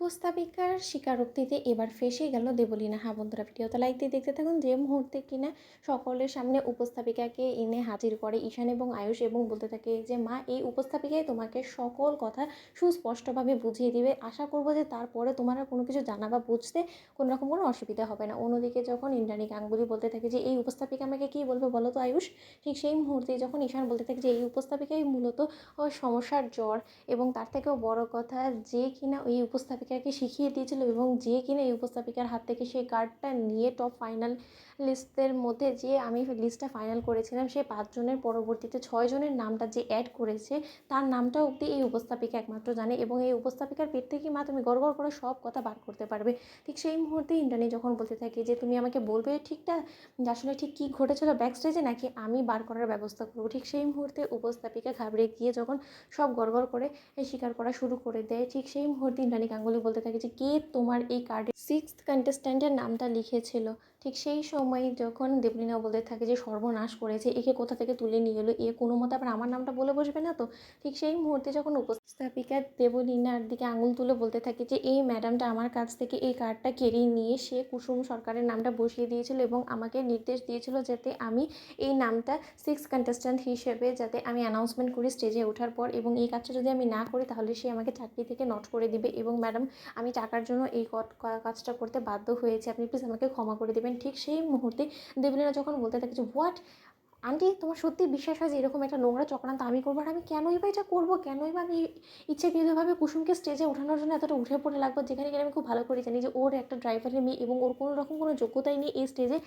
উপস্থাপিকার স্বীকারোক্তিতে এবার ফেঁসে গেল দেবলীনা। হ্যাঁ বন্ধুরা, ভিডিওতে লাইক দিয়ে দেখতে থাকুন। যে মুহূর্তে কিনা সকলের সামনে উপস্থাপিকাকে এনে হাজির করে ঈশান এবং আয়ুষ এবং বলতে থাকে যে মা, এই উপস্থাপিকাই তোমাকে সকল কথা সুস্পষ্টভাবে বুঝিয়ে দিবে। আশা করবো যে তারপরে তোমার আর কোনো কিছু জানা বা বুঝতে কোনো রকম কোনো অসুবিধা হবে না। অন্যদিকে যখন ইন্দ্রাণী গাঙ্গুলি বলতে থাকে যে এই উপস্থাপিকা আমাকে কী বলবে বলো তো আয়ুষ, ঠিক সেই মুহূর্তে যখন ঈশান বলতে থাকে যে এই উপস্থাপিকাই মূলত সমস্যার জ্বর, এবং তার থেকেও বড় কথা যে কিনা ওই উপস্থাপিকাকে শিখিয়ে দিয়েছিল এবং যে কিনা এই উপস্থাপিকার হাত থেকে সেই কার্ডটা নিয়ে টপ ফাইনাল লিস্টের মধ্যে যে আমি লিস্টটা ফাইনাল করেছিলাম সেই 5 জনের পরবর্তীতে 6 জনের নামটা যে অ্যাড করেছে তার নামটা অবধি এই উপস্থাপিকা একমাত্র জানে, এবং এই উপস্থাপিকার পেট থেকে মা তুমি গড়গড় করে সব কথা বার করতে পারবে। ঠিক সেই মুহূর্তে ইন্দ্রাণী যখন বলতে থাকে যে তুমি আমাকে বলবে ঠিকটা যে আসলে ঠিক কী ঘটেছিল ব্যাক স্টেজে, নাকি আমি বার করার ব্যবস্থা করবো। ঠিক সেই মুহূর্তে উপস্থাপিকা ঘাবড়ে গিয়ে যখন সব গড়গড় করে স্বীকার করা শুরু করে দেয়, ঠিক সেই মুহূর্তে ইন্দ্রাণী গাঙ্গুলি বলতে থাকে যে কে তোমার এই কার্ডে 6th কন্টেস্ট্যান্টের নামটা লিখেছিল। ঠিক সেই সময় যখন দেবলীনা বলতে থাকে যে সর্বনাশ করেছে, একে কোথা থেকে তুলে নিয়ে এলো, এ কোনো মতে আবার আমার নামটা বলে বসবে না তো। ঠিক সেই মুহূর্তে যখন উপস্থাপিকা দেবলীনার দিকে আঙুল তুলে বলতে থাকে যে এই ম্যাডামটা আমার কাছ থেকে এই কার্ডটা কেড়ে নিয়ে সে কুসুম সরকারের নামটা বসিয়ে দিয়েছিল এবং আমাকে নির্দেশ দিয়েছিল যাতে আমি এই নামটা 6th কন্টেস্ট্যান্ট হিসেবে যাতে আমি অ্যানাউন্সমেন্ট করি স্টেজে ওঠার পর, এবং এই কাজটা যদি আমি না করি তাহলে সে আমাকে চাকরি থেকে নট করে দিবে। এবং ম্যাডাম, আমি টাকার জন্য এই কাজটা করতে বাধ্য হয়েছি, আপনি প্লিজ আমাকে ক্ষমা করে দেবেন। ঠিক সেই মুহূর্তে দেবলীনা যখন বলতে থাকে যে হোয়াট আন্টি, তোমার সত্যি বিশ্বাস হয় যে এরকম একটা নোংরা চক্রান্ত আমি করবো, আর আমি কেনই বা এটা করবো, কেনই বা আমি ইচ্ছাকৃতভাবে কুসুমকে স্টেজে ওঠানোর জন্য এতটা উঠে পড়ে লাগবো, যেখানে কিনা আমি খুব ভালো করে জানি যে ওর একটা ড্রাইভারের মেয়ে এবং ওর কোনো রকম কোনো যোগ্যতাই নেই এই স্টেজে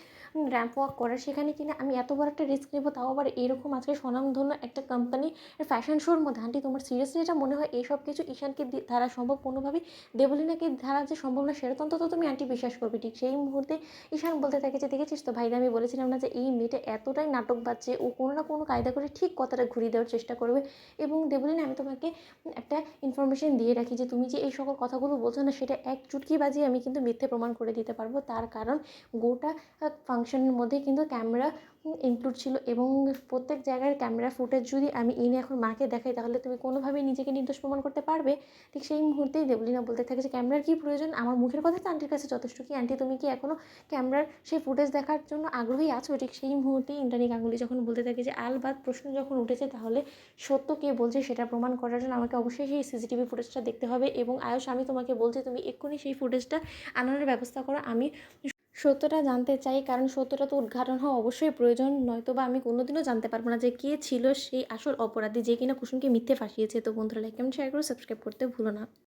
র্যাম্প ওয়াক করার, সেখানে কিনা আমি এত বড় একটা রিস্ক নেবো, তাও আবার এরকম আজকে স্বনামধন্য একটা কোম্পানি ফ্যাশন শোর মধ্যে। আন্টি, তোমার সিরিয়াসলি এটা মনে হয় এইসব কিছু ঈশানকে ধারা সম্ভব, কোনোভাবেই দেবলীনাকে ধারা যে সম্ভব না, সেটা তো তুমি আন্টি বিশ্বাস করবে। ঠিক সেই মুহূর্তে ঈশান বলতে থাকে যে দেখেছিস তো ভাইরা, আমি বলেছিলাম না যে এই মেয়েটা এতটাই নাটকবাজ যে ও কোনো না কোনো কায়দা করে ঠিক কথাটা ঘুরিয়ে দেওয়ার চেষ্টা করবে। এবং দেবলীনা, আমি তোমাকে একটা ইনফরমেশন দিয়ে রাখি যে তুমি যে এই সকল কথাগুলো বলছো না, সেটা এক চুটকি বাজিয়ে আমি কিন্তু মিথ্যে প্রমাণ করে দিতে পারবো। তার কারণ গোটা ফাংশনের মধ্যে কিন্তু ক্যামেরা ইনক্লুড ছিল, এবং প্রত্যেক জায়গার ক্যামেরা ফুটেজ যদি আমি এনে এখন মাকে দেখাই তাহলে তুমি কোনোভাবেই নিজেকে নির্দোষ প্রমাণ করতে পারবে। ঠিক সেই মুহূর্তেই দেবলীনা বলতে থাকে যে ক্যামেরার কী প্রয়োজন, আমার মুখের কথা তো আন্টির কাছে যথেষ্ট। কি আন্টি, তুমি কি এখনও ক্যামেরার সেই ফুটেজ দেখার জন্য আগ্রহী আছো? ঠিক সেই মুহূর্তেই ইন্দ্রাণী গাঙ্গুলি যখন বলতে থাকে যে আলবাত প্রশ্ন যখন উঠেছে তাহলে সত্য কে বলছে সেটা প্রমাণ করার জন্য আমাকে অবশ্যই সেই সিসিটিভি ফুটেজটা দেখতে হবে। এবং আয়ুষ, আমি তোমাকে বলছি তুমি এক্ষুনি সেই ফুটেজটা আনানোর ব্যবস্থা করো। আমি সত্যটা জানতে চাই, কারণ সত্যটা তো উদ্ঘাটন হওয়া অবশ্যই প্রয়োজন, নয়তো বা আমি কোনোদিনও জানতে পারবো না যে কে ছিল সেই আসল অপরাধী যে কিনা কুসুমকে মিথ্যে ফাঁসিয়েছে। তো বন্ধুরা, লাইক কমেন্ট শেয়ার করে সাবস্ক্রাইব করতে ভুলো না।